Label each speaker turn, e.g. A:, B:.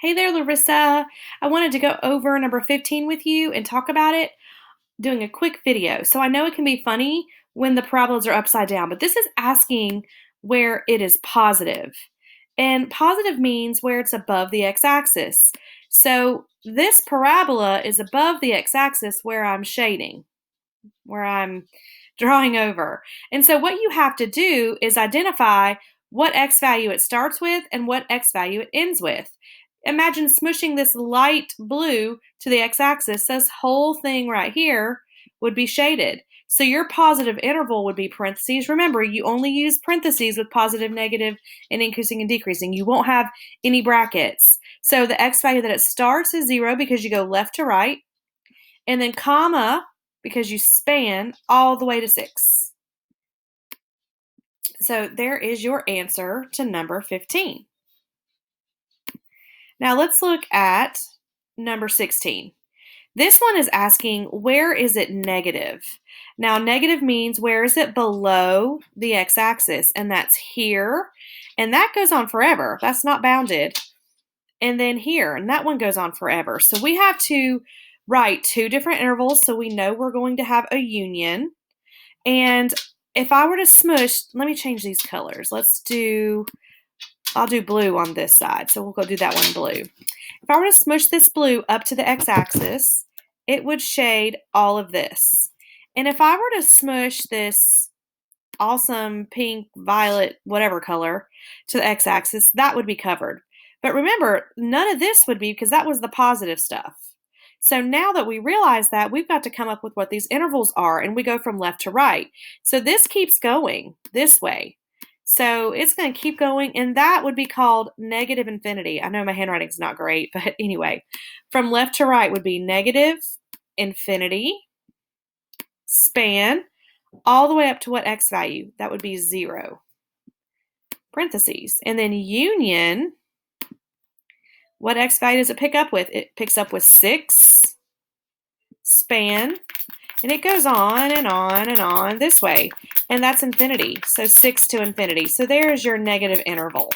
A: Hey there, Larissa. I wanted to go over number 15 with you and talk about it, doing a quick video. So I know it can be funny when the parabolas are upside down, but this is asking where it is positive. And positive means where it's above the x-axis. So this parabola is above the x-axis where I'm shading, where I'm drawing over. And so what you have to do is identify what x value it starts with and what x value it ends with. Imagine smushing this light blue to the x-axis. This whole thing right here would be shaded. So your positive interval would be parentheses. Remember, you only use parentheses with positive, negative, and increasing and decreasing. You won't have any brackets. So the x value that it starts is 0 because you go left to right, and then comma because you span all the way to 6. So there is your answer to number 15. Now let's look at number 16. This one is asking, where is it negative? Now, negative means where is it below the x-axis? And that's here. And that goes on forever. That's not bounded. And then here, and that one goes on forever. So we have to write two different intervals so we know we're going to have a union. And if I were to smush, let me change these colors. I'll do blue on this side. So we'll go do that one blue. If I were to smush this blue up to the x-axis, it would shade all of this. And if I were to smush this awesome pink, violet, whatever color to the x-axis, that would be covered. But remember, none of this would be because that was the positive stuff. So now that we realize that, we've got to come up with what these intervals are, and we go from left to right. So this keeps going this way. So it's going to keep going, and that would be called negative infinity. I know my handwriting's not great, but anyway, from left to right would be negative infinity, span, all the way up to what x value? That would be 0. Parentheses. And then union, what x value does it pick up with? It picks up with 6, span, and it goes on and on and on this way. And that's infinity. So 6 to infinity. So there's your negative interval.